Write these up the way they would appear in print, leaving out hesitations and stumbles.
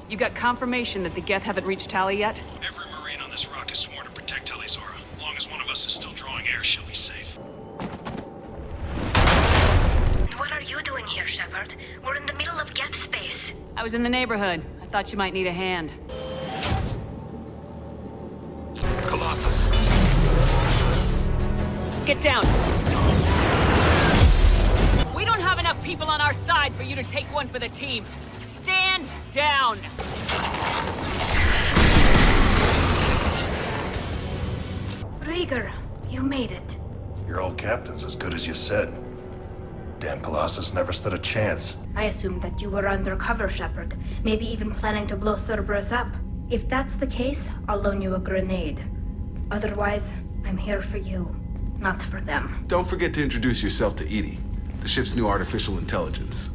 You got confirmation that the Geth haven't reached Tali yet? Every Marine on this rock is sworn to protect Tali's aura. As long as one of us is still drawing air, she'll be safe. What are you doing here, Shepard? We're in the middle of Geth space. I was in the neighborhood. I thought you might need a hand. Colossus. Get down! We don't have enough people on our side for you to take one for the team. Stand down! Rhaegar, you made it. Your old captain's as good as you said. Damn Colossus never stood a chance. I assumed that you were undercover, Shepard. Maybe even planning to blow Cerberus up. If that's the case, I'll loan you a grenade. Otherwise, I'm here for you, not for them. Don't forget to introduce yourself to Edie, the ship's new artificial intelligence.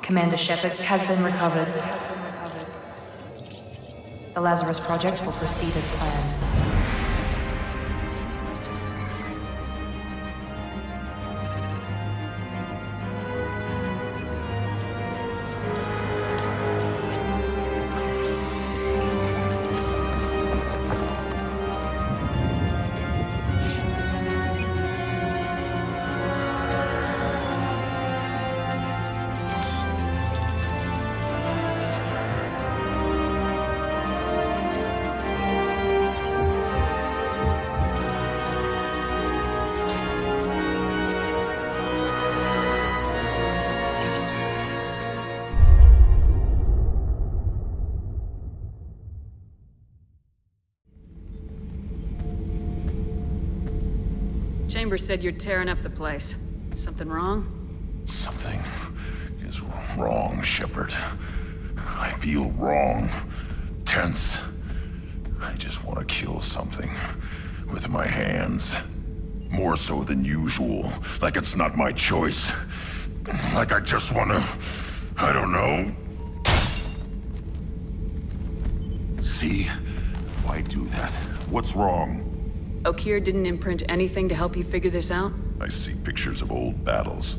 Commander Shepard has been recovered. The Lazarus Project will proceed as planned. Chambers said you're tearing up the place. Something wrong? Something is wrong, Shepard. I feel wrong. Tense. I just want to kill something. With my hands. More so than usual. Like it's not my choice. Like I just want to... I don't know. See? Why do that? What's wrong? Okeer didn't imprint anything to help you figure this out? I see pictures of old battles,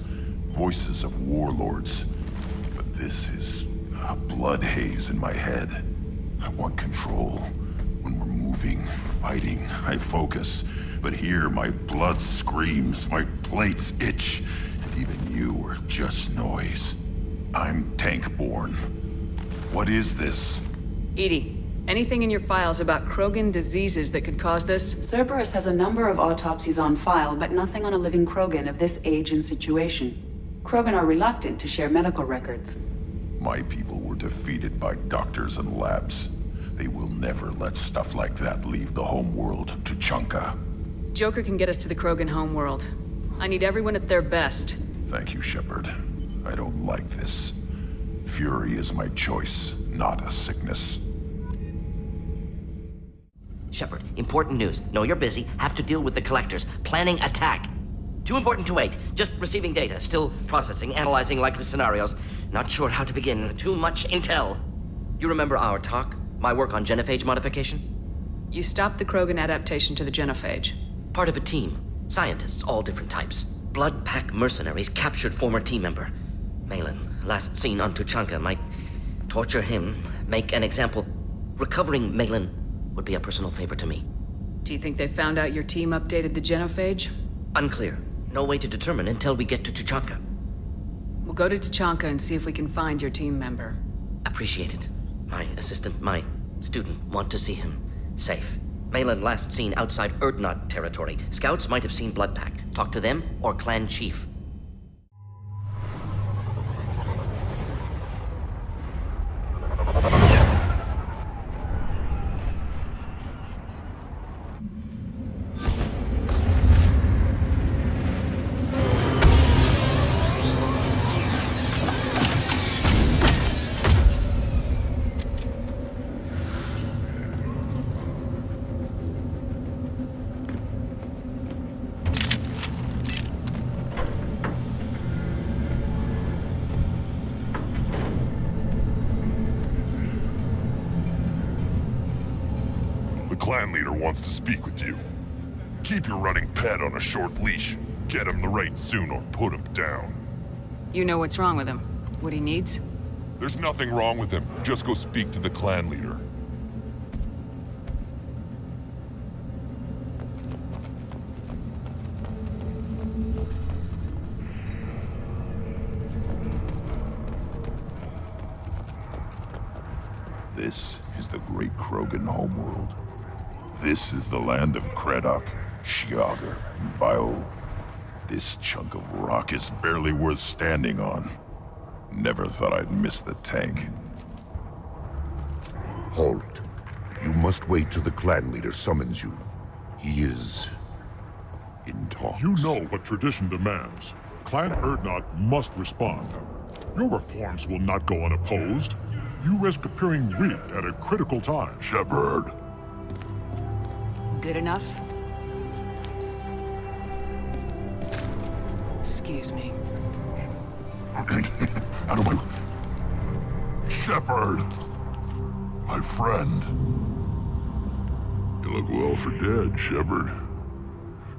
voices of warlords, but this is a blood haze in my head. I want control. When we're moving, fighting, I focus. But here, my blood screams, my plates itch, and even you are just noise. I'm tank-born. What is this? Edie, anything in your files about krogan diseases that could cause this? Cerberus has a number of autopsies on file, but nothing on a living krogan of this age and situation. Krogan are reluctant to share medical records. My people were defeated by doctors and labs. They will never let stuff like that leave the homeworld, Tuchanka. Joker can get us to the krogan homeworld. I need everyone at their best. Thank you, Shepard. I don't like this. Fury is my choice, not a sickness. Shepard, important news. Know you're busy. Have to deal with the collectors. Planning attack. Too important to wait. Just receiving data. Still processing, analyzing likely scenarios. Not sure how to begin. Too much intel. You remember our talk? My work on genophage modification? You stopped the krogan adaptation to the genophage. Part of a team. Scientists, all different types. Blood pack mercenaries captured former team member. Malin, last seen on Tuchanka, might torture him, make an example. Recovering Malin would be a personal favor to me. Do you think they found out your team updated the genophage? Unclear. No way to determine until we get to Tuchanka. We'll go to Tuchanka and see if we can find your team member. Appreciate it. My assistant, my student, want to see him. Safe. Malin last seen outside Urdnot territory. Scouts might have seen Bloodpack. Talk to them or clan chief. clan leader wants to speak with you. Keep your running pet on a short leash. Get him the right soon or put him down. You know what's wrong with him? What he needs? There's nothing wrong with him. Just go speak to the clan leader. This is the great Krogan homeworld. This is the land of Kredok, Shiagar, and Viol. This chunk of rock is barely worth standing on. Never thought I'd miss the tank. Halt. You must wait till the clan leader summons you. He is in talks. You know what tradition demands. Clan Urdnot must respond. Your reforms will not go unopposed. You risk appearing weak at a critical time. Shepard. Good enough? Excuse me. Out of my... Shepard! My friend. You look well for dead, Shepard.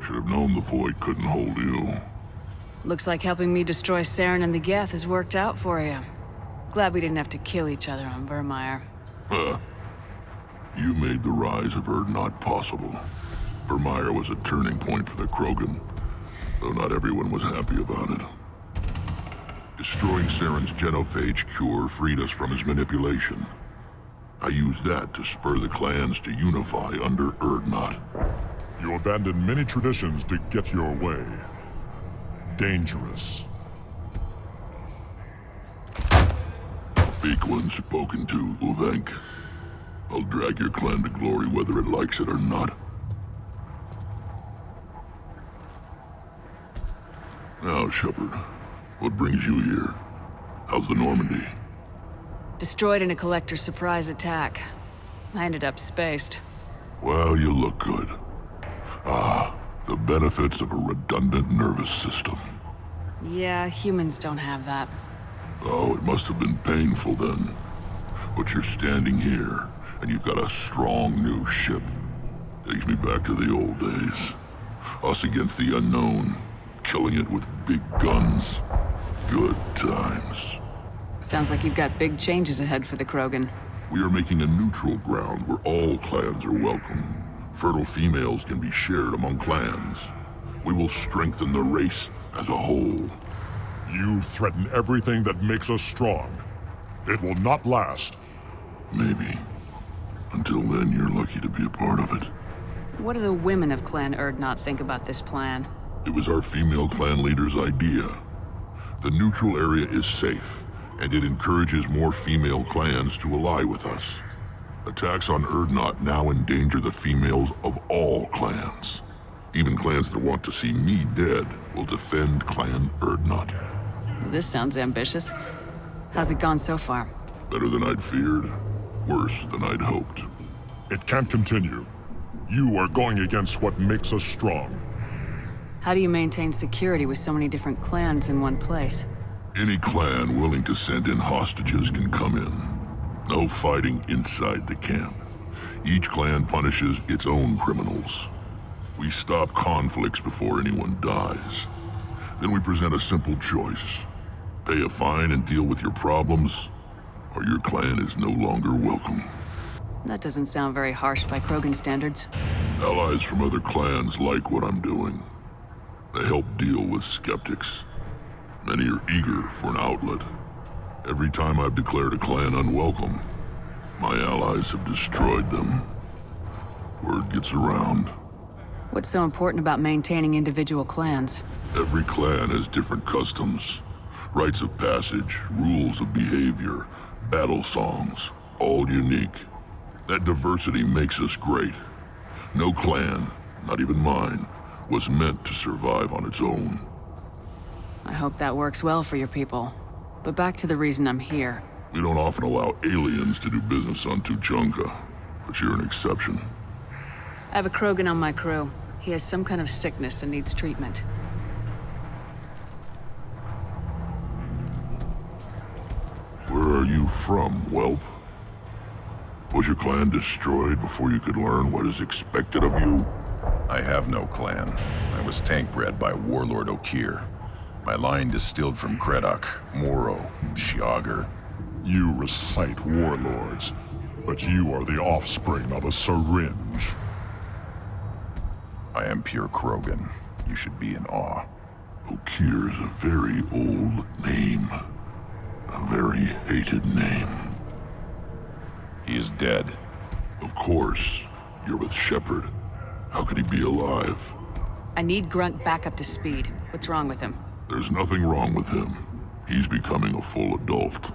Should have known the void couldn't hold you. Looks like helping me destroy Saren and the Geth has worked out for you. Glad we didn't have to kill each other on Vermeer. You made the rise of Urdnot possible. Vermeer was a turning point for the Krogan, though not everyone was happy about it. Destroying Saren's genophage cure freed us from his manipulation. I used that to spur the clans to unify under Urdnot. You abandoned many traditions to get your way. Dangerous. Speak when spoken to, Uvenk. I'll drag your clan to glory whether it likes it or not. Now, Shepard, what brings you here? How's the Normandy? Destroyed in a collector surprise attack. I ended up spaced. Well, you look good. Ah, the benefits of a redundant nervous system. Yeah, humans don't have that. Oh, it must have been painful then. But you're standing here, and you've got a strong new ship. Takes me back to the old days. Us against the unknown, killing it with big guns. Good times. Sounds like you've got big changes ahead for the Krogan. We are making a neutral ground where all clans are welcome. Fertile females can be shared among clans. We will strengthen the race as a whole. You threaten everything that makes us strong. It will not last. Maybe. Until then, you're lucky to be a part of it. What do the women of Clan Urdnot think about this plan? It was our female clan leader's idea. The neutral area is safe, and it encourages more female clans to ally with us. Attacks on Urdnot now endanger the females of all clans. Even clans that want to see me dead will defend Clan Urdnot. This sounds ambitious. How's it gone so far? Better than I'd feared. Worse than I'd hoped. It can't continue. You are going against what makes us strong. How do you maintain security with so many different clans in one place? Any clan willing to send in hostages can come in. No fighting inside the camp. Each clan punishes its own criminals. We stop conflicts before anyone dies. Then we present a simple choice. Pay a fine and deal with your problems, or your clan is no longer welcome. That doesn't sound very harsh by Krogan standards. Allies from other clans like what I'm doing. They help deal with skeptics. Many are eager for an outlet. Every time I've declared a clan unwelcome, my allies have destroyed them. Word gets around. What's so important about maintaining individual clans? Every clan has different customs, rites of passage, rules of behavior, battle songs, all unique. That diversity makes us great. No clan, not even mine, was meant to survive on its own. I hope that works well for your people. But back to the reason I'm here. We don't often allow aliens to do business on Tuchanka, but you're an exception. I have a Krogan on my crew. He has some kind of sickness and needs treatment. Where are you from, whelp? Was your clan destroyed before you could learn what is expected of you? I have no clan. I was tank bred by Warlord Okeer. My line distilled from Kredok, Moro, Shiagar. You recite warlords, but you are the offspring of a syringe. I am pure Krogan. You should be in awe. Okeer is a very old name. A very hated name. He is dead. Of course. You're with Shepard. How could he be alive? I need Grunt back up to speed. What's wrong with him? There's nothing wrong with him. He's becoming a full adult.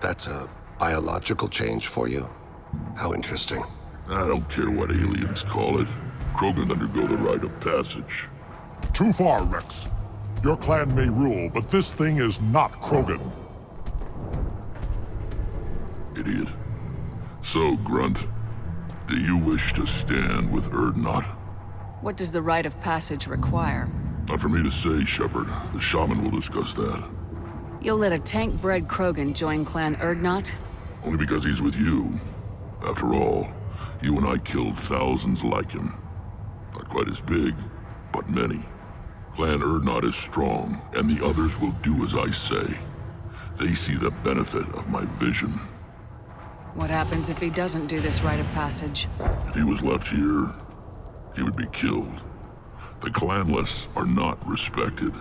That's a biological change for you? How interesting. I don't care what aliens call it. Krogan undergo the rite of passage. Too far, Wrex. Your clan may rule, but this thing is not Krogan. Idiot. So, Grunt, do you wish to stand with Urdnot? What does the rite of passage require? Not for me to say, Shepard. The shaman will discuss that. You'll let a tank-bred Krogan join Clan Urdnot? Only because he's with you. After all, you and I killed thousands like him. Not quite as big, but many. Clan Urdnot is strong, and the others will do as I say. They see the benefit of my vision. What happens if he doesn't do this rite of passage? If he was left here, he would be killed. The clanless are not respected.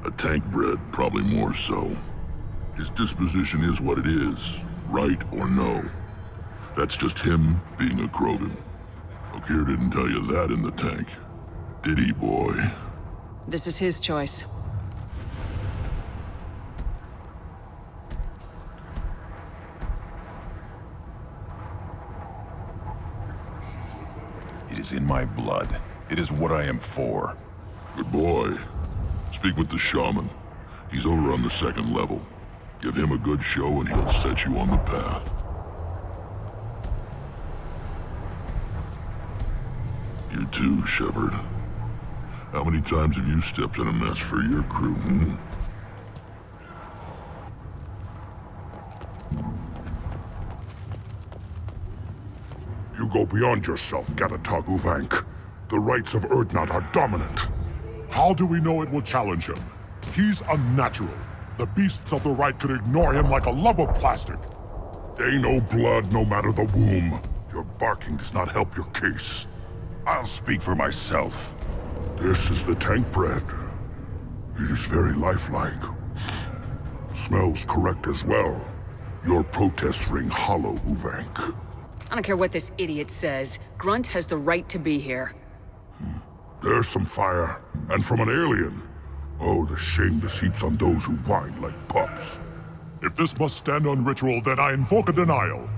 A tank-bred, probably more so. His disposition is what it is, right or no. That's just him being a Krogan. Okeer didn't tell you that in the tank. Did he, boy? This is his choice. It is in my blood. It is what I am for. Good boy. Speak with the shaman. He's over on the second level. Give him a good show and he'll set you on the path. You too, Shepard. How many times have you stepped in a mess for your crew, You go beyond yourself, Gatatog Uvank. The rites of Urdnot are dominant. How do we know it will challenge him? He's unnatural. The beasts of the Rite could ignore him like a lump of plastic. They know blood no matter the womb. Your barking does not help your case. I'll speak for myself. This is the tank bread. It is very lifelike. Smells correct as well. Your protests ring hollow, Uvank. I don't care what this idiot says. Grunt has the right to be here. There's some fire, and from an alien. Oh, the shame this heaps on those who whine like pups. If this must stand on ritual, then I invoke a denial.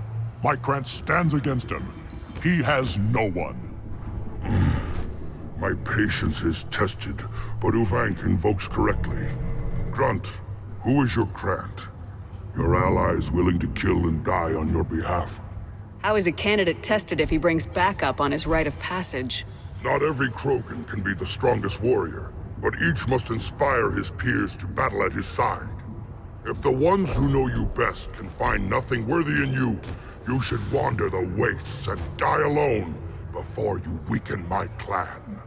My Grant stands against him. He has no one. My patience is tested, but Uvank invokes correctly. Grunt, who is your Grant? Your allies willing to kill and die on your behalf. How is a candidate tested if he brings backup on his rite of passage? Not every Krogan can be the strongest warrior, but each must inspire his peers to battle at his side. If the ones who know you best can find nothing worthy in you, you should wander the wastes and die alone before you weaken my clan.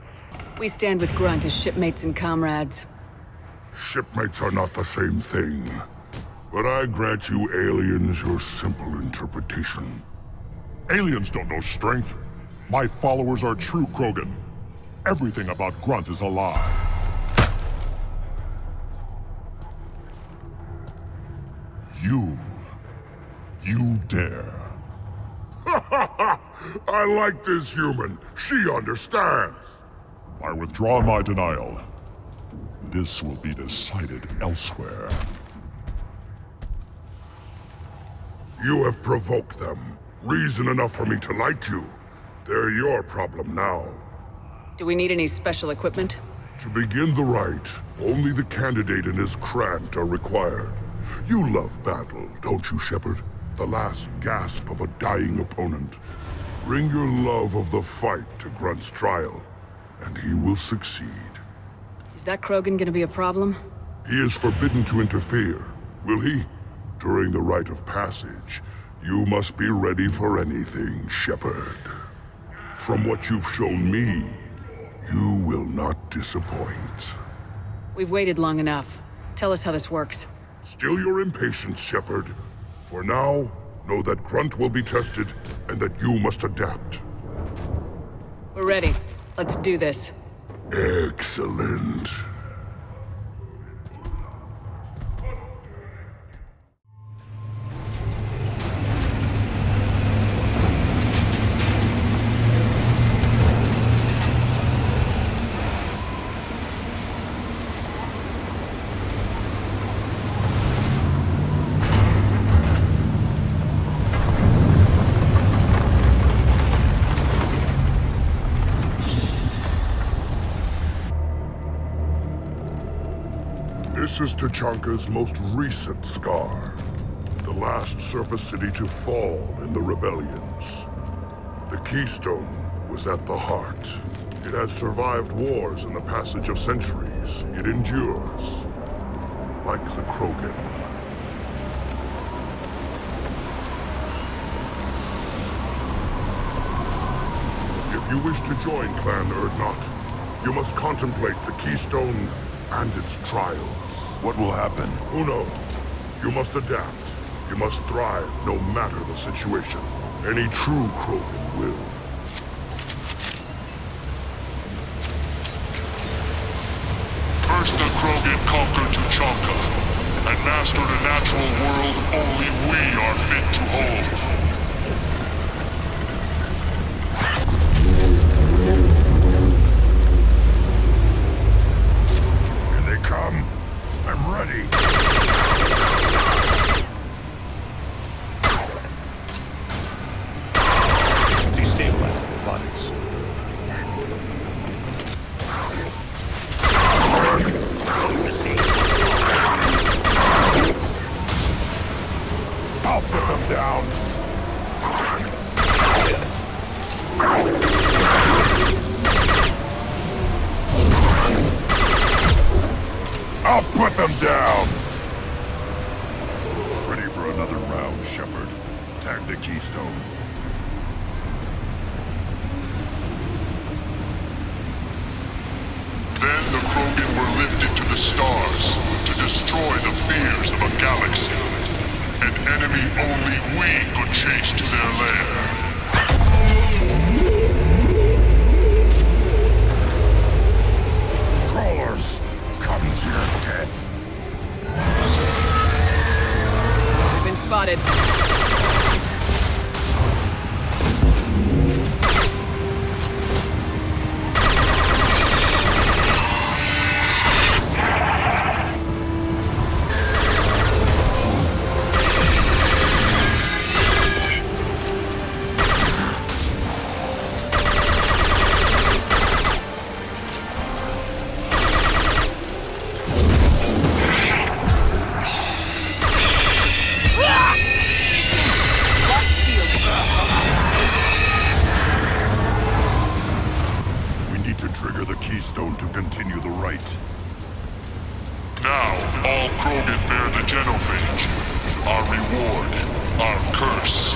We stand with Grunt as shipmates and comrades. Shipmates are not the same thing, but I grant you aliens your simple interpretation. Aliens don't know strength. My followers are true Krogan. Everything about Grunt is a lie. You dare. I like this human. She understands. I withdraw my denial. This will be decided elsewhere. You have provoked them. Reason enough for me to like you. They're your problem now. Do we need any special equipment? To begin the rite, only the candidate and his Grant are required. You love battle, don't you, Shepard? The last gasp of a dying opponent. Bring your love of the fight to Grunt's trial, and he will succeed. Is that Krogan gonna be a problem? He is forbidden to interfere, will he? During the rite of passage, You must be ready for anything, Shepard. From what you've shown me, you will not disappoint. We've waited long enough. Tell us how this works. Still your impatience, Shepard. For now, know that Grunt will be tested, and that you must adapt. We're ready. Let's do this. Excellent. This is Tuchanka's most recent scar. The last Cerberus city to fall in the rebellions. The Keystone was at the heart. It has survived wars and the passage of centuries. It endures. Like the krogan. If you wish to join Clan Urdnot, you must contemplate the Keystone and its trials. What will happen? Who knows? You must adapt. You must thrive, no matter the situation. Any true krogan will. First the krogan conquered Tuchanka, and mastered a natural world only we are fit to hold. Come. I'm ready. Destabilize their bodies. I'll put them down. I'll put them down! Ready for another round, Shepard. Attack the Keystone. Then the krogan were lifted to the stars to destroy the fears of a galaxy. An enemy only we could chase to their lair. Crawlers! Come to your death! We've been spotted. Trigger the Keystone to continue the Rite. Now, all krogan bear the genophage. Our reward, our curse.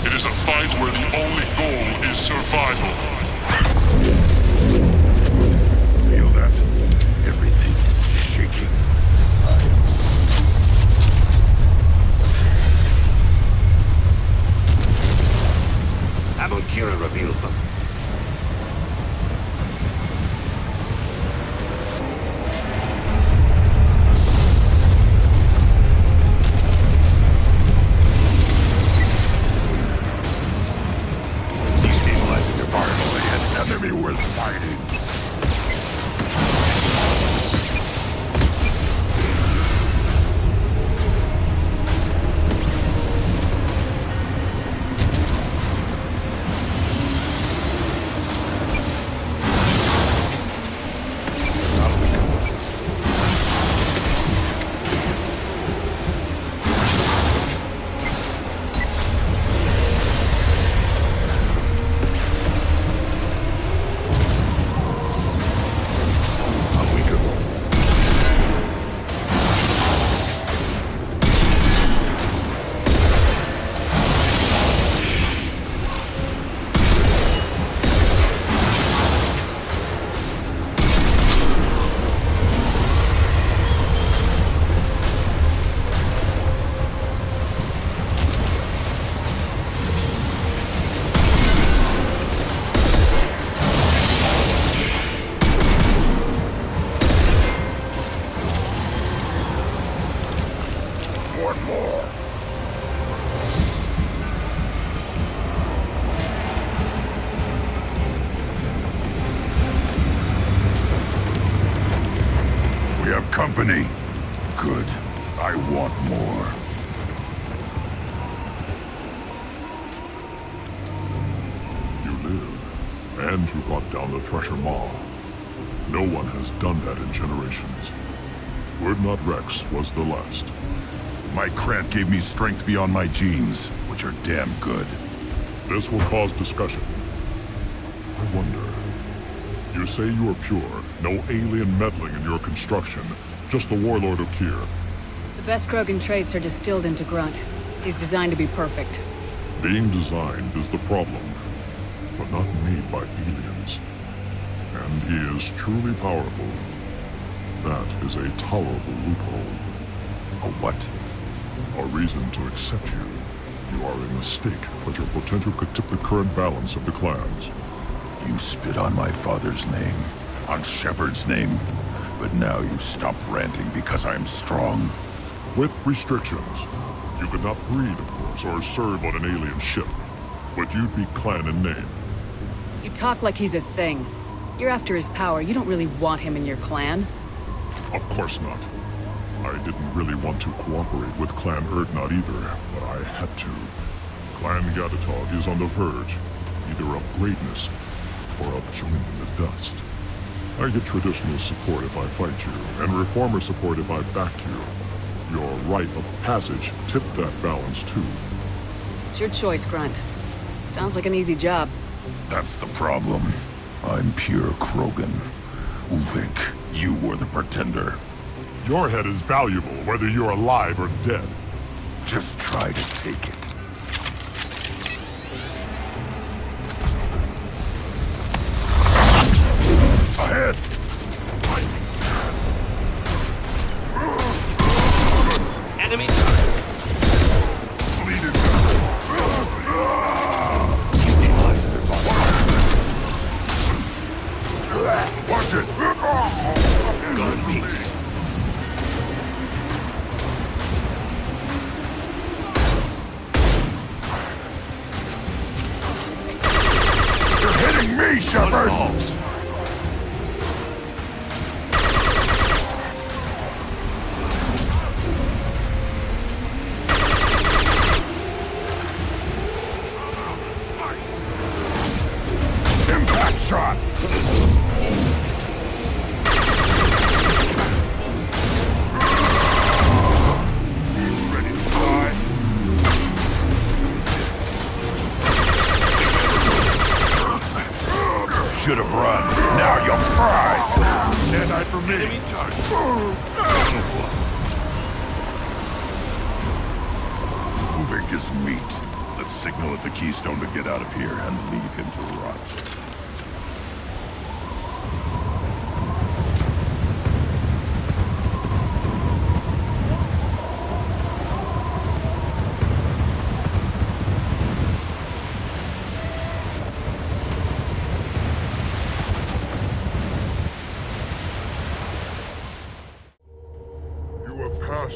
It is a fight where the only goal is survival. Feel that? Everything is shaking. Kira reveals them. Enemy worth fighting. company. Good. I want more. You live, and you brought down the Thresher Maw. No one has done that in generations. Urdnot Wrex was the last. My cramp gave me strength beyond my genes, which are damn good. This will cause discussion. I wonder... You say you are pure, no alien meddling in your construction, just the warlord of Kyr. The best krogan traits are distilled into Grunt. He's designed to be perfect. Being designed is the problem, but not made by aliens. And he is truly powerful. That is a tolerable loophole. A what? A reason to accept you. You are a mistake, but your potential could tip the current balance of the clans. You spit on my father's name, on Shepard's name, but now you stop ranting because I'm strong. With restrictions. You could not breed, of course, or serve on an alien ship, but you'd be clan in name. You talk like he's a thing. You're after his power. You don't really want him in your clan. Of course not. I didn't really want to cooperate with Clan Urdnot either, but I had to. Clan Gatatog is on the verge, either of greatness or of joining the dust. I get traditional support if I fight you, and reformer support if I back you. Your rite of passage tipped that balance too. It's your choice, Grunt. Sounds like an easy job. That's the problem. I'm pure krogan. Uvink, you were the pretender. Your head is valuable, whether you're alive or dead. Just try to take it. Ahead! Enemy! Bleed it. Watch it! Gun peace. You're hitting me, Shepard! Impact shot! Ready to die? Should have run. Now you'll cry. Stand eye for me. Enemy target. Uvink is meat. Let's signal at the Keystone to get out of here and leave him to rot.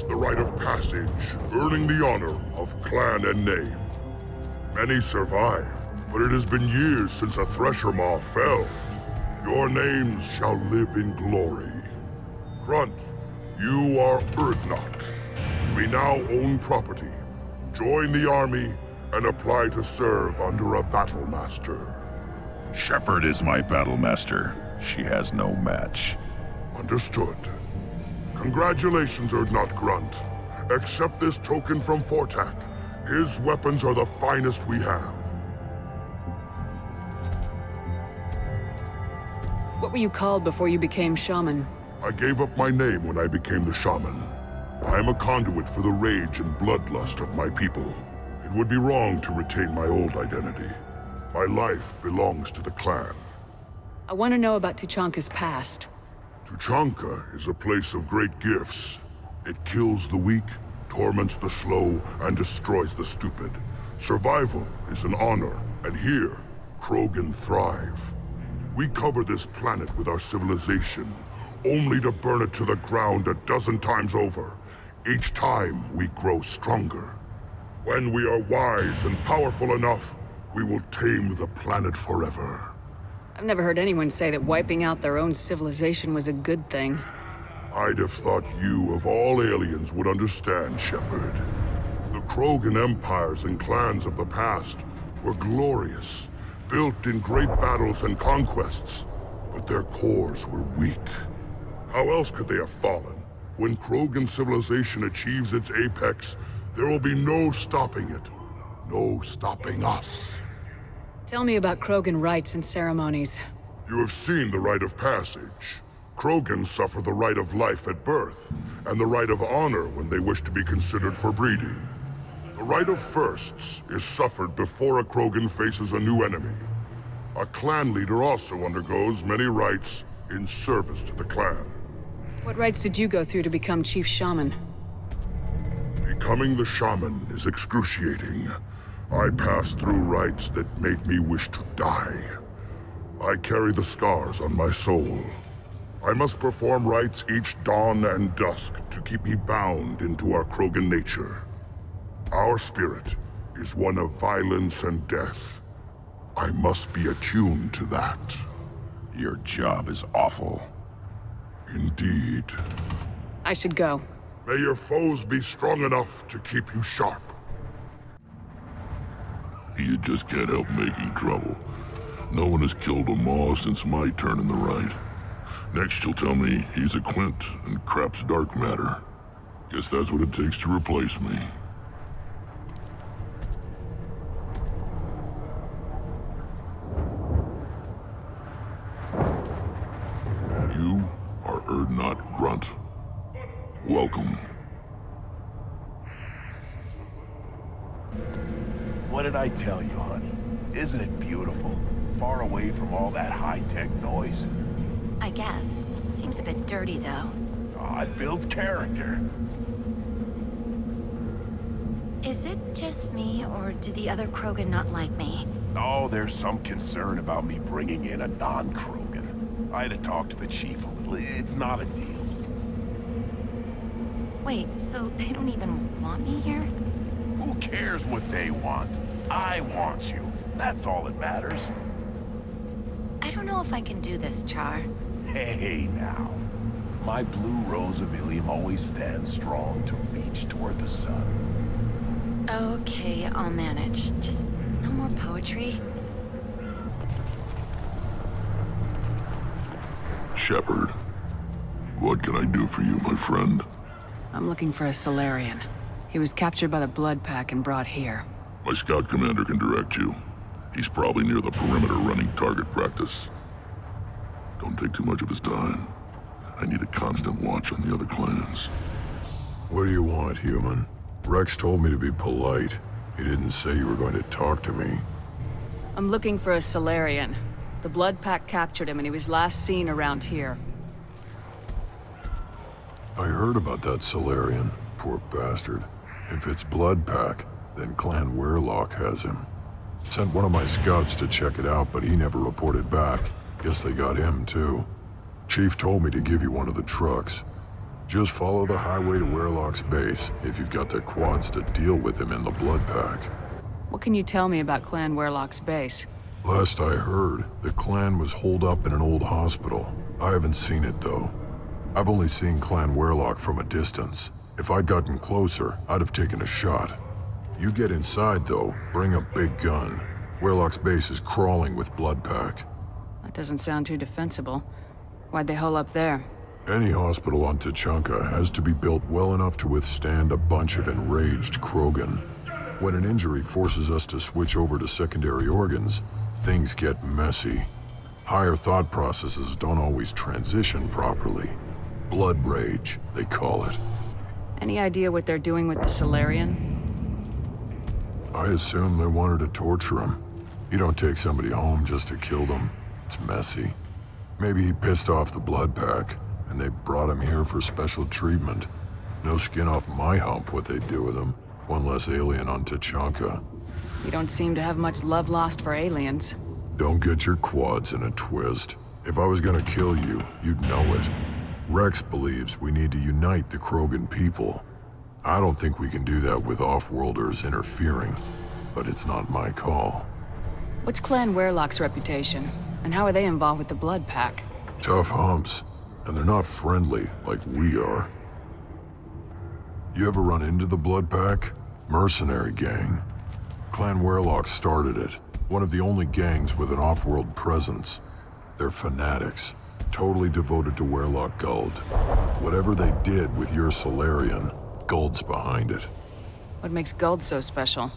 The rite of passage, earning the honor of clan and name. Many survive, but it has been years since a Thresher Maw fell. Your names shall live in glory. Grunt, you are Urdnot. We now own property. Join the army and apply to serve under a battle master. Shepard is my battle master. She has no match. Understood. Congratulations, Urdnot Grunt. Accept this token from Fortak. His weapons are the finest we have. What were you called before you became shaman? I gave up my name when I became the shaman. I am a conduit for the rage and bloodlust of my people. It would be wrong to retain my old identity. My life belongs to the clan. I want to know about Tuchanka's past. Tuchanka is a place of great gifts. It kills the weak, torments the slow, and destroys the stupid. Survival is an honor, and here, krogan thrive. We cover this planet with our civilization, only to burn it to the ground a dozen times over. Each time, we grow stronger. When we are wise and powerful enough, we will tame the planet forever. I've never heard anyone say that wiping out their own civilization was a good thing. I'd have thought you, of all aliens, would understand, Shepard. The Krogan empires and clans of the past were glorious, built in great battles and conquests, but their cores were weak. How else could they have fallen? When Krogan civilization achieves its apex, there will be no stopping it. No stopping us. Tell me about Krogan rites and ceremonies. You have seen the rite of passage. Krogan suffer the rite of life at birth, and the rite of honor when they wish to be considered for breeding. The rite of firsts is suffered before a Krogan faces a new enemy. A clan leader also undergoes many rites in service to the clan. What rites did you go through to become Chief Shaman? Becoming the shaman is excruciating. I passed through rites that made me wish to die. I carry the scars on my soul. I must perform rites each dawn and dusk to keep me bound into our Krogan nature. Our spirit is one of violence and death. I must be attuned to that. Your job is awful. Indeed. I should go. May your foes be strong enough to keep you sharp. You just can't help making trouble. No one has killed them all since my turn in the Rite. Next you'll tell me he's a Quint and crap's dark matter. Guess that's what it takes to replace me. You are Urdnot Grunt. Welcome. What did I tell you, honey? Isn't it beautiful? Far away from all that high-tech noise. I guess. Seems a bit dirty, though. Aw, it builds character. Is it just me, or do the other Krogan not like me? Oh, there's some concern about me bringing in a non-Krogan. I had to talk to the chief a little. It's not a deal. Wait, so they don't even want me here? Who cares what they want? I want you. That's all that matters. I don't know if I can do this, Char. Hey, now. My blue rose of Ilium always stands strong to reach toward the sun. Okay, I'll manage. Just no more poetry. Shepard, what can I do for you, my friend? I'm looking for a Solarian. He was captured by the Blood Pack and brought here. My scout commander can direct you. He's probably near the perimeter running target practice. Don't take too much of his time. I need a constant watch on the other clans. What do you want, human? Wrex told me to be polite. He didn't say you were going to talk to me. I'm looking for a Solarian. The Blood Pack captured him and he was last seen around here. I heard about that Solarian. Poor bastard. If it's Blood Pack, then Clan Weyrloc has him. Sent one of my scouts to check it out, but he never reported back. Guess they got him, too. Chief told me to give you one of the trucks. Just follow the highway to Weyrloc's base if you've got the quads to deal with him in the Blood Pack. What can you tell me about Clan Weyrloc's base? Last I heard, the clan was holed up in an old hospital. I haven't seen it, though. I've only seen Clan Weyrloc from a distance. If I'd gotten closer, I'd have taken a shot. You get inside, though, bring a big gun. Weyrloc's base is crawling with Blood Pack. That doesn't sound too defensible. Why'd they hole up there? Any hospital on Tuchanka has to be built well enough to withstand a bunch of enraged Krogan. When an injury forces us to switch over to secondary organs, things get messy. Higher thought processes don't always transition properly. Blood rage, they call it. Any idea what they're doing with the Solarian? I assume they wanted to torture him. You don't take somebody home just to kill them. It's messy. Maybe he pissed off the Blood Pack, and they brought him here for special treatment. No skin off my hump what they do with him. One less alien on Tuchanka. You don't seem to have much love lost for aliens. Don't get your quads in a twist. If I was gonna kill you, you'd know it. Wrex believes we need to unite the Krogan people. I don't think we can do that with off-worlders interfering, but it's not my call. What's Clan Weyrloc's reputation? And how are they involved with the Blood Pack? Tough humps, and they're not friendly like we are. You ever run into the Blood Pack? Mercenary gang. Clan Weyrloc started it. One of the only gangs with an off-world presence. They're fanatics, totally devoted to Weyrloc Guld. Whatever they did with your Solarian, Guld's behind it. What makes Guld so special?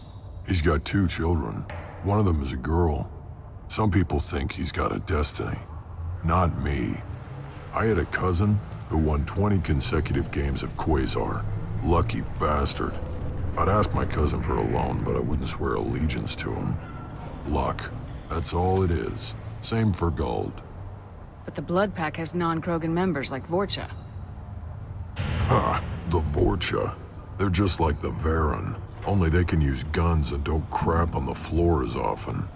He's got 2 children. One of them is a girl. Some people think he's got a destiny. Not me. I had a cousin who won 20 consecutive games of Quasar. Lucky bastard. I'd ask my cousin for a loan, but I wouldn't swear allegiance to him. Luck. That's all it is. Same for Guld. But the Blood Pack has non-Krogan members like Vorcha. Ha! The Vorcha. They're just like the Varen. Only they can use guns and don't crap on the floor as often.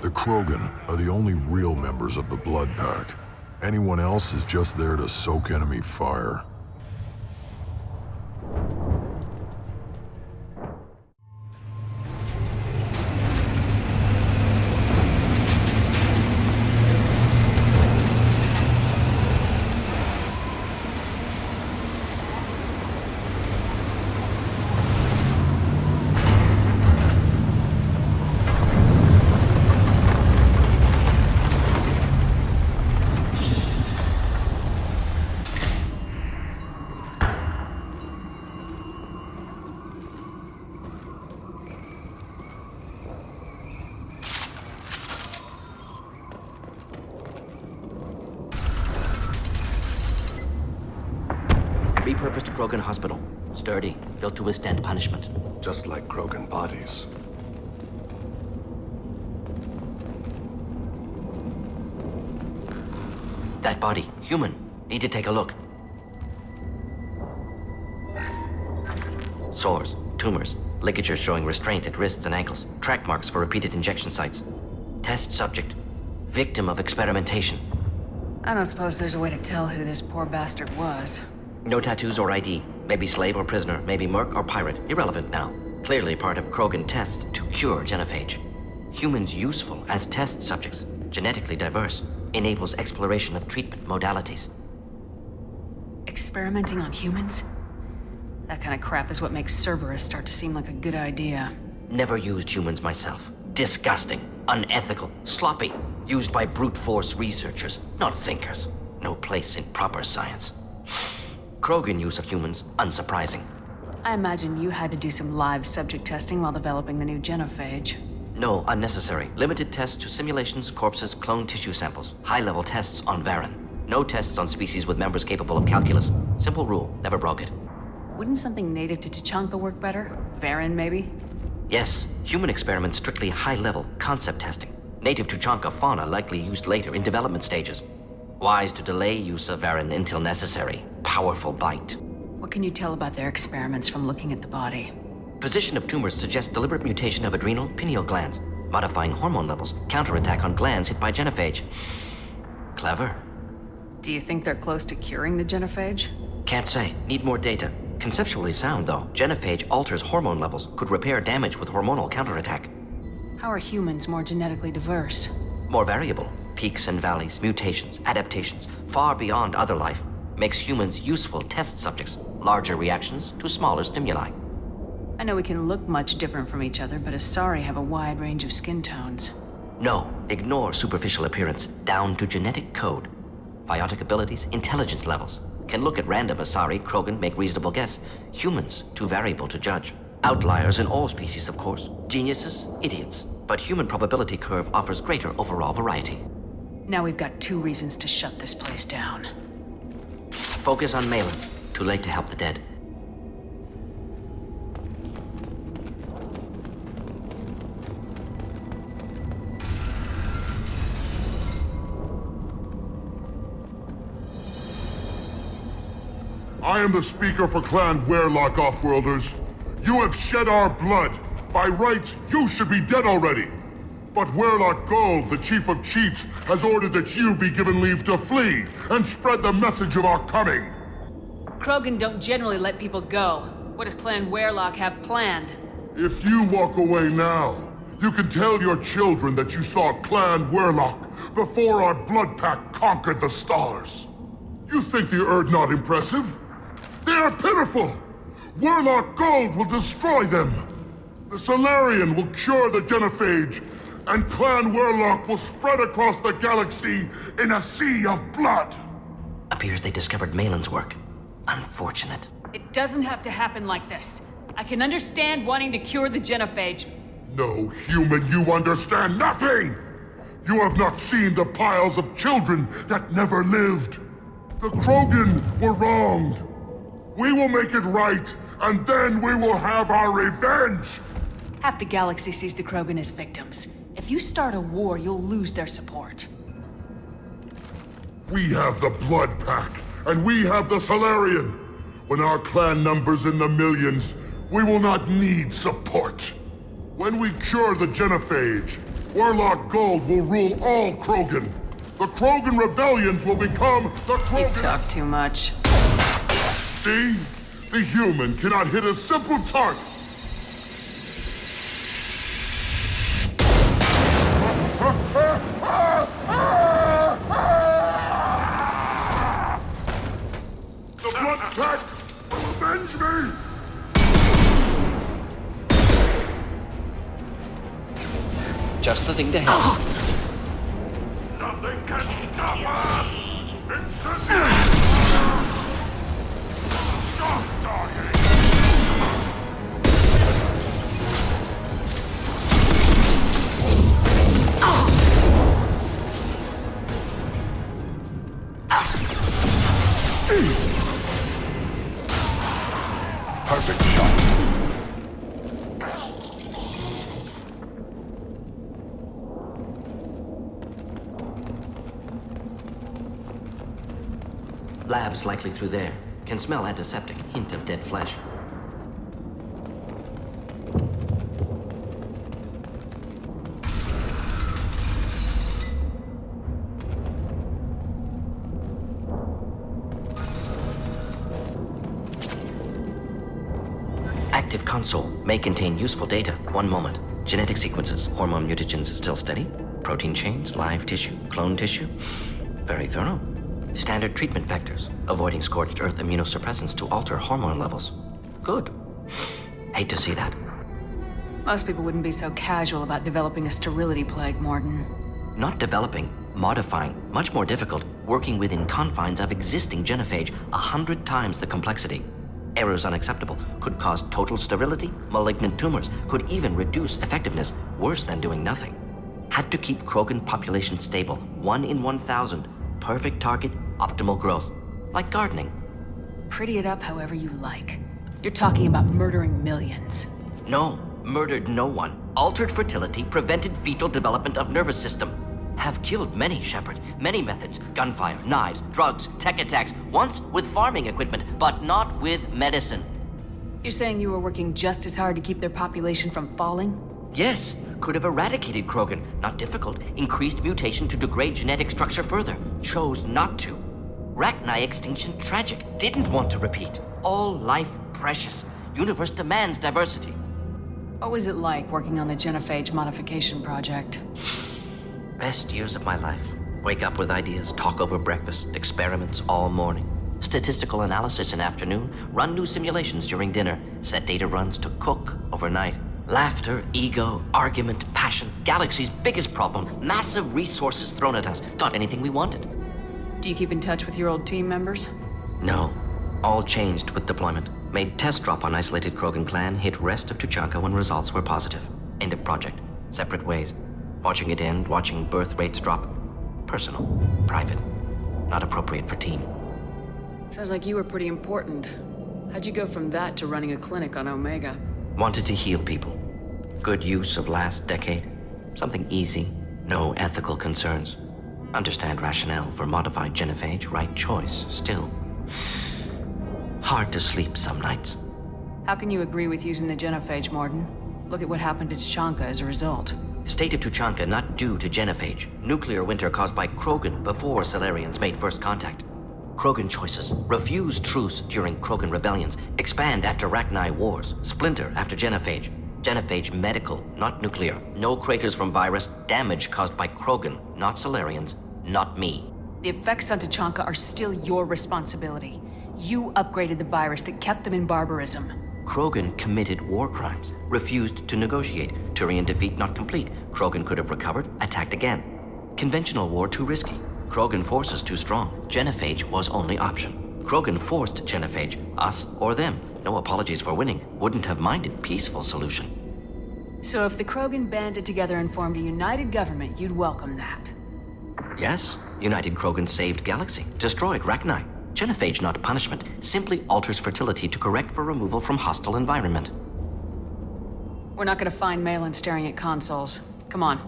The Krogan are the only real members of the Blood Pack. Anyone else is just there to soak enemy fire. Repurposed Krogan hospital. Sturdy, built to withstand punishment. Just like Krogan bodies. That body, human. Need to take a look. Sores, tumors, ligatures showing restraint at wrists and ankles, track marks for repeated injection sites. Test subject, victim of experimentation. I don't suppose there's a way to tell who this poor bastard was. No tattoos or ID. Maybe slave or prisoner, maybe merc or pirate. Irrelevant now. Clearly part of Krogan tests to cure genophage. Humans useful as test subjects, genetically diverse, enables exploration of treatment modalities. Experimenting on humans? That kind of crap is what makes Cerberus start to seem like a good idea. Never used humans myself. Disgusting, unethical, sloppy. Used by brute force researchers, not thinkers. No place in proper science. Krogan use of humans, unsurprising. I imagine you had to do some live subject testing while developing the new genophage. No, unnecessary. Limited tests to simulations, corpses, cloned tissue samples. High-level tests on Varen. No tests on species with members capable of calculus. Simple rule, never broke it. Wouldn't something native to Tuchanka work better? Varen, maybe? Yes, human experiments strictly high-level, concept testing. Native Tuchanka fauna likely used later in development stages. Wise to delay use of Varen until necessary. Powerful bite. What can you tell about their experiments from looking at the body? Position of tumors suggests deliberate mutation of adrenal, pineal glands, modifying hormone levels, counterattack on glands hit by genophage. Clever. Do you think they're close to curing the genophage? Can't say. Need more data. Conceptually sound, though. Genophage alters hormone levels, could repair damage with hormonal counterattack. How are humans more genetically diverse? More variable. Peaks and valleys, mutations, adaptations, far beyond other life. Makes humans useful test subjects. Larger reactions to smaller stimuli. I know we can look much different from each other, but Asari have a wide range of skin tones. No, ignore superficial appearance, down to genetic code. Biotic abilities, intelligence levels. Can look at random Asari, Krogan, make reasonable guess. Humans, too variable to judge. Outliers in all species, of course. Geniuses, idiots. But human probability curve offers greater overall variety. Now we've got 2 reasons to shut this place down. Focus on Malin. Too late to help the dead. I am the speaker for Clan Weyrloc, Offworlders. You have shed our blood. By rights, you should be dead already. But Weyrloc Guld, the Chief of Chiefs, has ordered that you be given leave to flee and spread the message of our coming. Krogan don't generally let people go. What does Clan Weyrloc have planned? If you walk away now, you can tell your children that you saw Clan Weyrloc before our blood pack conquered the stars. You think the Urdnot impressive? They are pitiful! Weyrloc gold will destroy them! The Solarian will cure the genophage, and Clan Weyrloc will spread across the galaxy in a sea of blood! Appears they discovered Malin's work. Unfortunate. It doesn't have to happen like this. I can understand wanting to cure the genophage. No, human, you understand nothing! You have not seen the piles of children that never lived. The krogan were wronged. We will make it right, and then we will have our revenge! Half the galaxy sees the krogan as victims. If you start a war, you'll lose their support. We have the Blood Pack, and we have the Solarian. When our clan numbers in the millions, we will not need support. When we cure the genophage, Weyrloc gold will rule all krogan. The krogan rebellions will become the krogan... You talk too much. See? The human cannot hit a simple target. The Blood Pack will avenge me! Just the thing to help. Nothing can stop us! Stop talking! Perfect shot. Labs likely through there. Can smell antiseptic. Hint of dead flesh. Active console may contain useful data. One moment. Genetic sequences. Hormone mutagens still steady. Protein chains. Live tissue. Clone tissue. Very thorough. Standard treatment vectors, avoiding scorched earth immunosuppressants to alter hormone levels. Good. Hate to see that. Most people wouldn't be so casual about developing a sterility plague, Mordin. Not developing, modifying, much more difficult, working within confines of existing genophage, 100 times the complexity. Errors unacceptable, could cause total sterility, malignant tumors, could even reduce effectiveness, worse than doing nothing. Had to keep krogan population stable, 1 in 1,000. Perfect target, optimal growth. Like gardening. Pretty it up however you like. You're talking about murdering millions. No, murdered no one. Altered fertility, prevented fetal development of nervous system. Have killed many, Shepard. Many methods. Gunfire, knives, drugs, tech attacks. Once with farming equipment, but not with medicine. You're saying you were working just as hard to keep their population from falling? Yes, could have eradicated krogan. Not difficult. Increased mutation to degrade genetic structure further. Chose not to. Rachni extinction tragic. Didn't want to repeat. All life precious. Universe demands diversity. What was it like working on the genophage modification project? Best years of my life. Wake up with ideas, talk over breakfast, experiments all morning. Statistical analysis in afternoon, run new simulations during dinner, set data runs to cook overnight. Laughter, ego, argument, passion, galaxy's biggest problem, massive resources thrown at us. Got anything we wanted. Do you keep in touch with your old team members? No. All changed with deployment. Made test drop on isolated krogan clan, hit rest of Tuchanka when results were positive. End of project. Separate ways. Watching it end, watching birth rates drop. Personal. Private. Not appropriate for team. Sounds like you were pretty important. How'd you go from that to running a clinic on Omega? Wanted to heal people. Good use of last decade. Something easy. No ethical concerns. Understand rationale for modified genophage. Right choice. Still. Hard to sleep some nights. How can you agree with using the genophage, Mordin? Look at what happened to Tuchanka as a result. State of Tuchanka not due to genophage. Nuclear winter caused by krogan before Solarians made first contact. Krogan choices. Refuse truce during krogan rebellions. Expand after Rachni wars. Splinter after genophage. Genophage medical, not nuclear. No craters from virus. Damage caused by krogan, not Solarians. Not me. The effects on Tuchanka are still your responsibility. You upgraded the virus that kept them in barbarism. Krogan committed war crimes, refused to negotiate. Turian defeat not complete. Krogan could have recovered, attacked again. Conventional war too risky. Krogan forces too strong. Genophage was only option. Krogan forced genophage, us or them. No apologies for winning. Wouldn't have minded peaceful solution. So if the Krogan banded together and formed a united government, you'd welcome that. Yes, United Krogan saved Galaxy, destroyed Rachni. Genophage, not punishment, simply alters fertility to correct for removal from hostile environment. We're not gonna find Malin staring at consoles. Come on.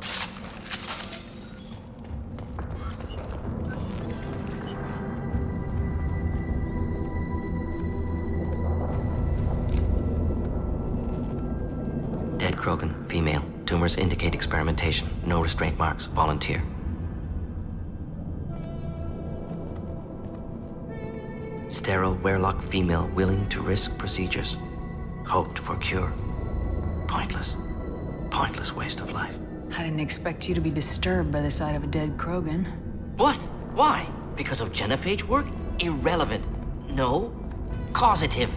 Dead Krogan, female. Tumors indicate experimentation. No restraint marks. Volunteer. Sterile Weyrloc female willing to risk procedures. Hoped for cure. Pointless. Pointless waste of life. I didn't expect you to be disturbed by the sight of a dead Krogan. What? Why? Because of genophage work? Irrelevant. No. Causative.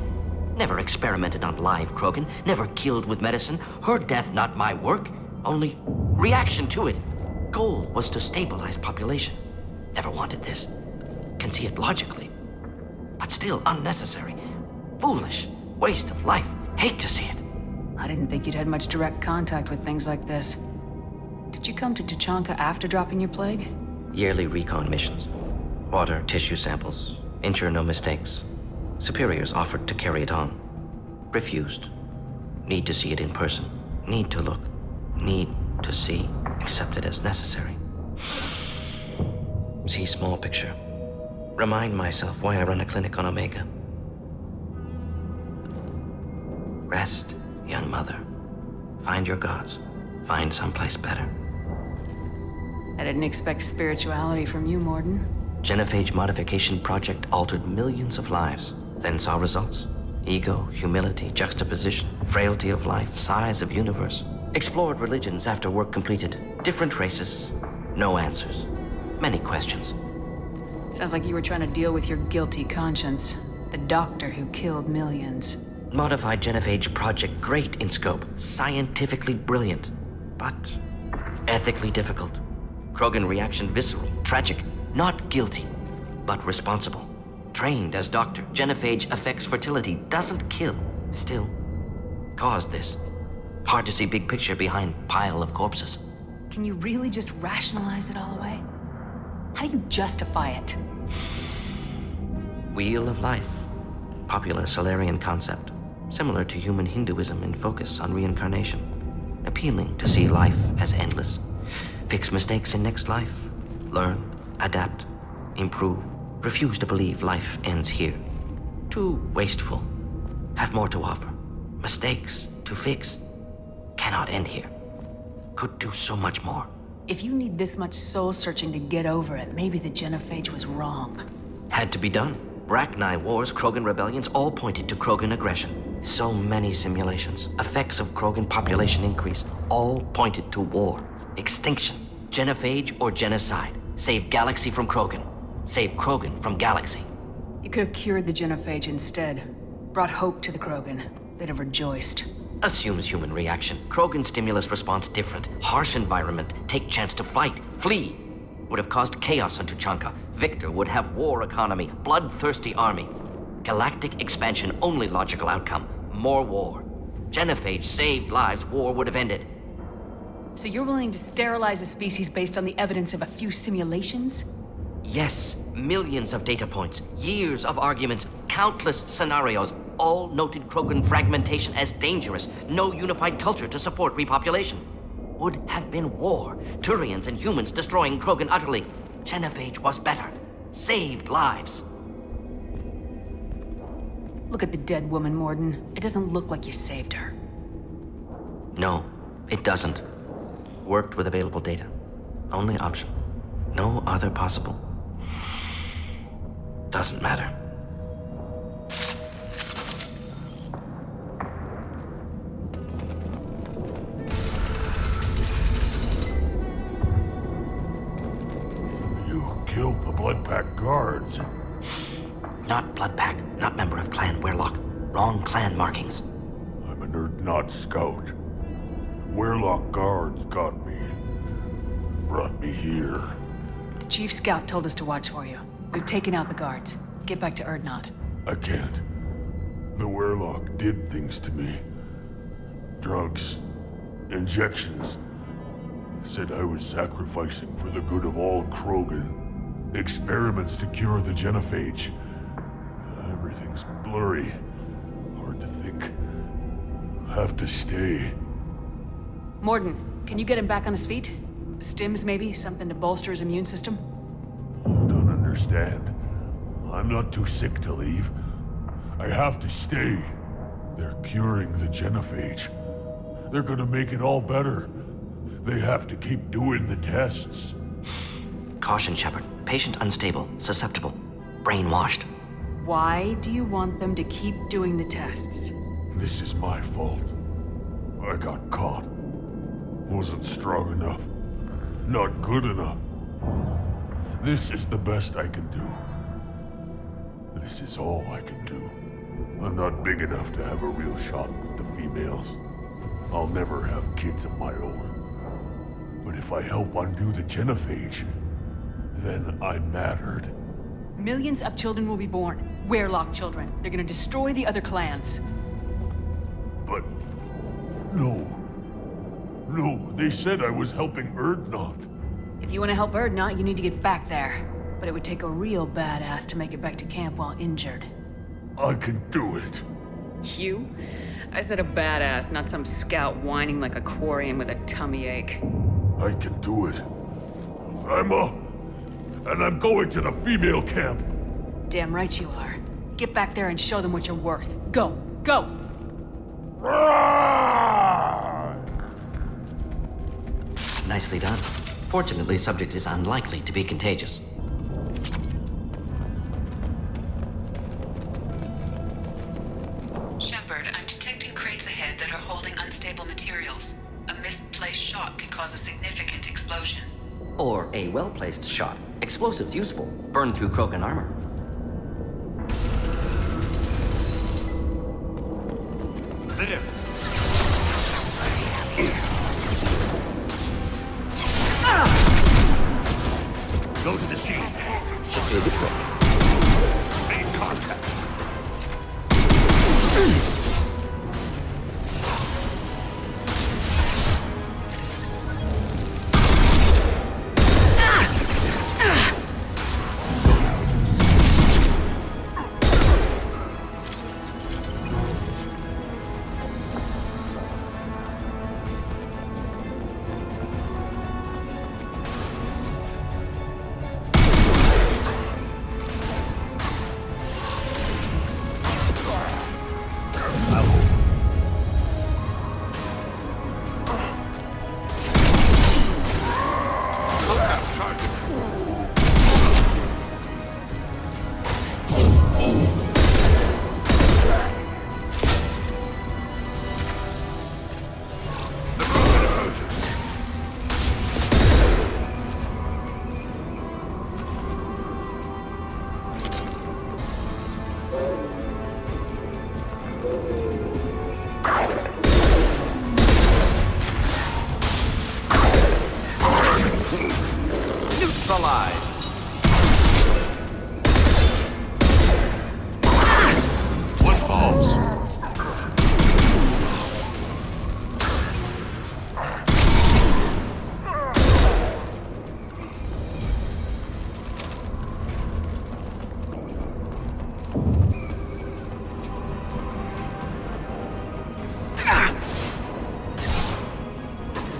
Never experimented on live Krogan. Never killed with medicine. Her death not my work. Only reaction to it. Goal was to stabilize population. Never wanted this. Can see it logically. But still unnecessary. Foolish. Waste of life. Hate to see it. I didn't think you'd had much direct contact with things like this. Did you come to Tuchanka after dropping your plague? Yearly recon missions. Water, tissue samples. Ensure no mistakes. Superiors offered to carry it on. Refused. Need to see it in person. Need to look. Need to see. Accepted as necessary. See small picture. Remind myself why I run a clinic on Omega. Rest, young mother. Find your gods. Find someplace better. I didn't expect spirituality from you, Mordin. Genophage modification project altered millions of lives. Then saw results. Ego, humility, juxtaposition, frailty of life, size of universe. Explored religions after work completed. Different races. No answers. Many questions. Sounds like you were trying to deal with your guilty conscience. The doctor who killed millions. Modified genophage project great in scope. Scientifically brilliant. But ethically difficult. Krogan reaction visceral, tragic. Not guilty, but responsible. Trained as doctor, genophage affects fertility, doesn't kill. Still, caused this. Hard to see big picture behind pile of corpses. Can you really just rationalize it all away? How do you justify it? Wheel of life. Popular Solarian concept. Similar to human Hinduism in focus on reincarnation. Appealing to see life as endless. Fix mistakes in next life. Learn, adapt, improve. Refuse to believe life ends here. Too wasteful. Have more to offer. Mistakes to fix. Cannot end here. Could do so much more. If you need this much soul-searching to get over it, maybe the genophage was wrong. Had to be done. Rachni wars, Krogan rebellions, all pointed to Krogan aggression. So many simulations. Effects of Krogan population increase. All pointed to war. Extinction. Genophage or genocide. Save Galaxy from Krogan. Save Krogan from Galaxy. You could have cured the genophage instead. Brought hope to the Krogan. They'd have rejoiced. Assumes human reaction. Krogan stimulus response different. Harsh environment. Take chance to fight. Flee. Would have caused chaos on Tuchanka. Victor would have war economy. Bloodthirsty army. Galactic expansion only logical outcome. More war. Genophage saved lives. War would have ended. So you're willing to sterilize a species based on the evidence of a few simulations? Yes, millions of data points, years of arguments, countless scenarios, all noted Krogan fragmentation as dangerous, no unified culture to support repopulation. Would have been war, Turians and humans destroying Krogan utterly. Genophage was better, saved lives. Look at the dead woman, Mordin. It doesn't look like you saved her. No, it doesn't. Worked with available data. Only option. No other possible. Doesn't matter. You killed the Blood guards. Not blood pack, not member of Clan Weyrloc. Wrong clan markings. I'm an Urdnot scout. Weyrloc guards got me. Brought me here. The Chief Scout told us to watch for you. We've taken out the guards. Get back to Urdnot. I can't. The Weyrloc did things to me. Drugs. Injections. Said I was sacrificing for the good of all krogan. Experiments to cure the genophage. Everything's blurry. Hard to think. Have to stay. Mordin, can you get him back on his feet? Stims, maybe? Something to bolster his immune system? You don't understand. I'm not too sick to leave. I have to stay. They're curing the genophage. They're gonna make it all better. They have to keep doing the tests. Caution, Shepard. Patient unstable, susceptible, brainwashed. Why do you want them to keep doing the tests? This is my fault. I got caught. Wasn't strong enough. Not good enough. This is the best I can do. This is all I can do. I'm not big enough to have a real shot with the females. I'll never have kids of my own. But if I help undo the genophage, then I'm mattered. Millions of children will be born. Weyrloc children. They're gonna destroy the other clans. But... No. No, they said I was helping Urdnot. If you want to help Urdnot, you need to get back there. But it would take a real badass to make it back to camp while injured. I can do it. You? I said a badass, not some scout whining like a quarian with a tummy ache. I can do it. I'm up. And I'm going to the female camp. Damn right you are. Get back there and show them what you're worth. Go! Go! Nicely done. Fortunately, subject is unlikely to be contagious. Shepard, I'm detecting crates ahead that are holding unstable materials. A misplaced shot can cause a significant explosion. Or a well-placed shot. Explosives useful. Burn through krogan armor. There. Those are the shields. Made contact.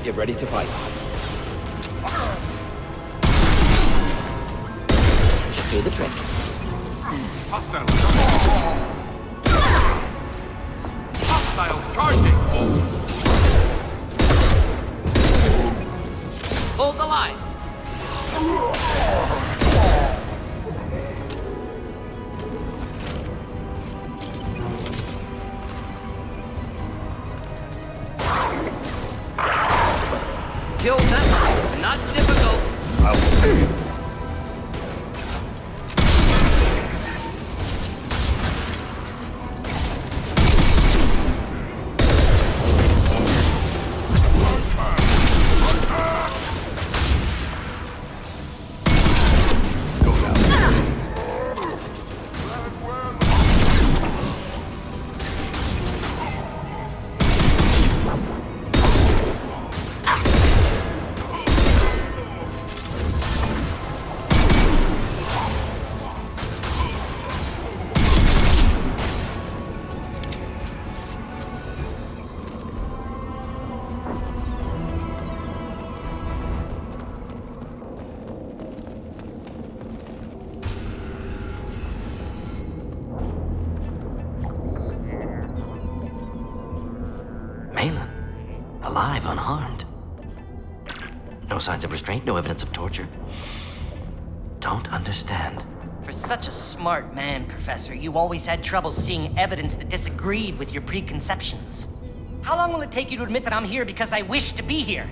Get ready to fight. Should do the trick. Hostiles charging! Hold the line! Kill them. Not difficult. unharmed. No signs of restraint, no evidence of torture. Don't understand. For such a smart man, Professor, you always had trouble seeing evidence that disagreed with your preconceptions. How long will it take you to admit that I'm here because I wish to be here?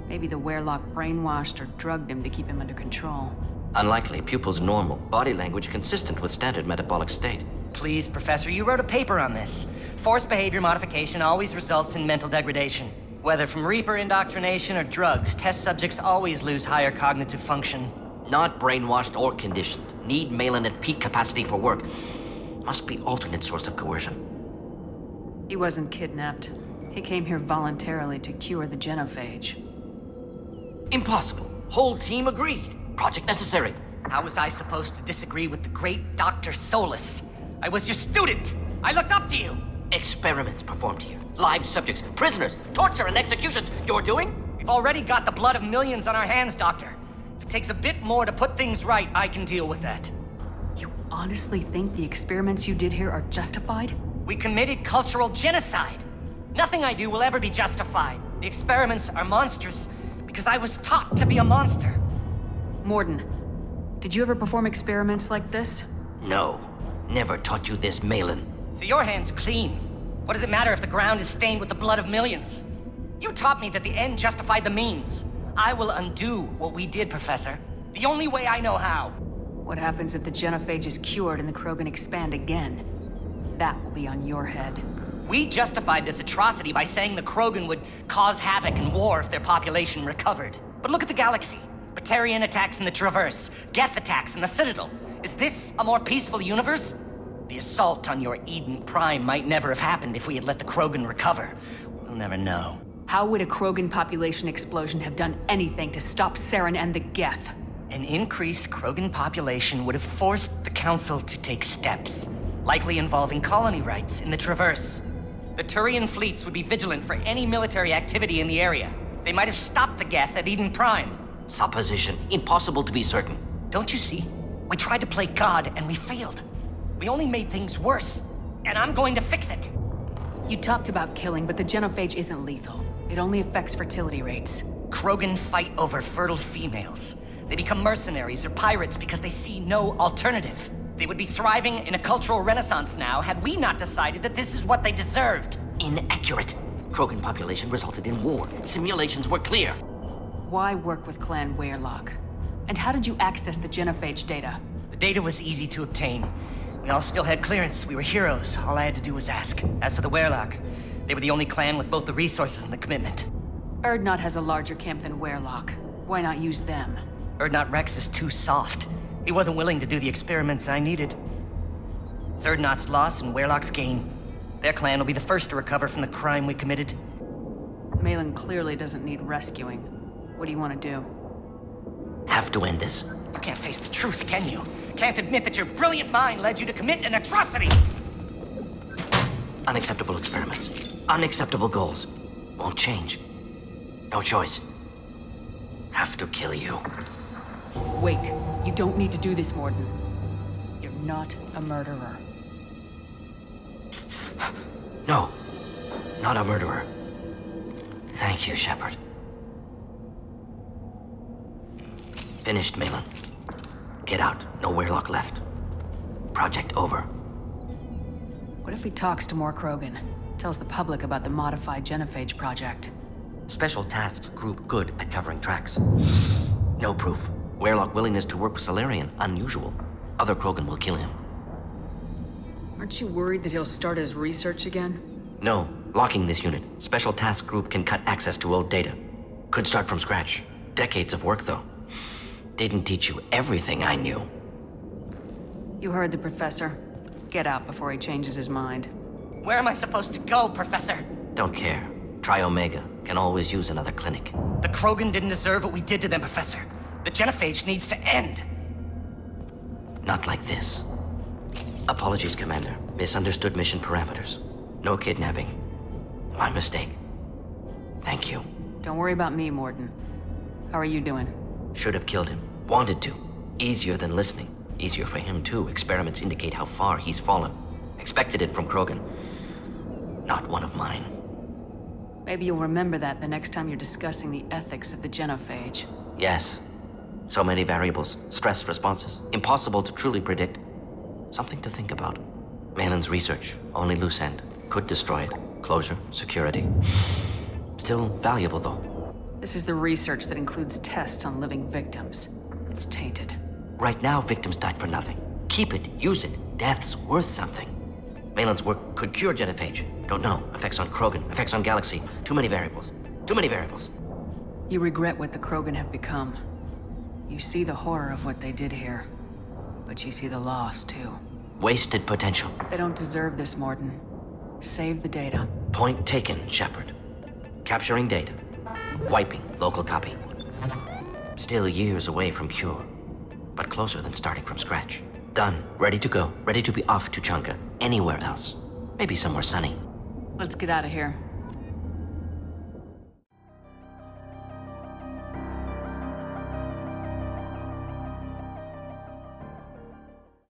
Maybe the Weyrloc brainwashed or drugged him to keep him under control. Unlikely. Pupil's normal. Body language consistent with standard metabolic state. Please, Professor, you wrote a paper on this. Forced behavior modification always results in mental degradation. Whether from Reaper indoctrination or drugs, test subjects always lose higher cognitive function. Not brainwashed or conditioned. Need Malin at peak capacity for work. Must be alternate source of coercion. He wasn't kidnapped. He came here voluntarily to cure the genophage. Impossible. Whole team agreed. Project necessary. How was I supposed to disagree with the great Dr. Solus? I was your student! I looked up to you! Experiments performed here. Live subjects, prisoners, torture and executions. You're doing? We've already got the blood of millions on our hands, Doctor. If it takes a bit more to put things right, I can deal with that. You honestly think the experiments you did here are justified? We committed cultural genocide. Nothing I do will ever be justified. The experiments are monstrous because I was taught to be a monster. Mordin, did you ever perform experiments like this? No. Never taught you this, Malin. So your hands are clean. What does it matter if the ground is stained with the blood of millions? You taught me that the end justified the means. I will undo what we did, Professor. The only way I know how. What happens if the genophage is cured and the krogan expand again? That will be on your head. We justified this atrocity by saying the krogan would cause havoc and war if their population recovered. But look at the galaxy. Batarian attacks in the Traverse, Geth attacks in the Citadel. Is this a more peaceful universe? The assault on your Eden Prime might never have happened if we had let the krogan recover. We'll never know. How would a krogan population explosion have done anything to stop Saren and the Geth? An increased krogan population would have forced the Council to take steps, likely involving colony rites in the Traverse. The Turian fleets would be vigilant for any military activity in the area. They might have stopped the Geth at Eden Prime. Supposition. Impossible to be certain. Don't you see? We tried to play God and we failed. We only made things worse. And I'm going to fix it. You talked about killing, but the genophage isn't lethal. It only affects fertility rates. Krogan fight over fertile females. They become mercenaries or pirates because they see no alternative. They would be thriving in a cultural renaissance now had we not decided that this is what they deserved. Inaccurate. Krogan population resulted in war. Simulations were clear. Why work with Clan Weyrloc? And how did you access the genophage data? The data was easy to obtain. We all still had clearance. We were heroes. All I had to do was ask. As for the Weyrloc, they were the only clan with both the resources and the commitment. Urdnot has a larger camp than Weyrloc. Why not use them? Urdnot Wrex is too soft. He wasn't willing to do the experiments I needed. It's Urdnot's loss and Weyrloc's gain. Their clan will be the first to recover from the crime we committed. Malin clearly doesn't need rescuing. What do you want to do? Have to end this. You can't face the truth, can you? Can't admit that your brilliant mind led you to commit an atrocity! Unacceptable experiments. Unacceptable goals. Won't change. No choice. Have to kill you. Wait. You don't need to do this, Mordin. You're not a murderer. No. Not a murderer. Thank you, Shepard. Finished, Malin. Get out. No Weyrloc left. Project over. What if he talks to more krogan? Tells the public about the modified genophage project? Special tasks group good at covering tracks. No proof. Weyrloc willingness to work with Salarian, unusual. Other krogan will kill him. Aren't you worried that he'll start his research again? No. Locking this unit. Special task group can cut access to old data. Could start from scratch. Decades of work, though. Didn't teach you everything I knew. You heard the professor. Get out before he changes his mind. Where am I supposed to go, Professor? Don't care. Try Omega. Can always use another clinic. The krogan didn't deserve what we did to them, Professor. The genophage needs to end. Not like this. Apologies, Commander. Misunderstood mission parameters. No kidnapping. My mistake. Thank you. Don't worry about me, Mordin. How are you doing? Should have killed him. Wanted to. Easier than listening. Easier for him, too. Experiments indicate how far he's fallen. Expected it from krogan. Not one of mine. Maybe you'll remember that the next time you're discussing the ethics of the genophage. Yes. So many variables, stress responses, impossible to truly predict. Something to think about. Malin's research, only loose end. Could destroy it. Closure, security. Still valuable, though. This is the research that includes tests on living victims. It's tainted. Right now, victims died for nothing. Keep it, use it. Death's worth something. Malin's work could cure genophage. Don't know. Effects on Krogan, effects on Galaxy. Too many variables. Too many variables. You regret what the Krogan have become. You see the horror of what they did here. But you see the loss, too. Wasted potential. They don't deserve this, Mordin. Save the data. Point taken, Shepard. Capturing data. Wiping local copy. Still years away from cure. But closer than starting from scratch. Done. Ready to go. Ready to be off Tuchanka. Anywhere else. Maybe somewhere sunny. Let's get out of here.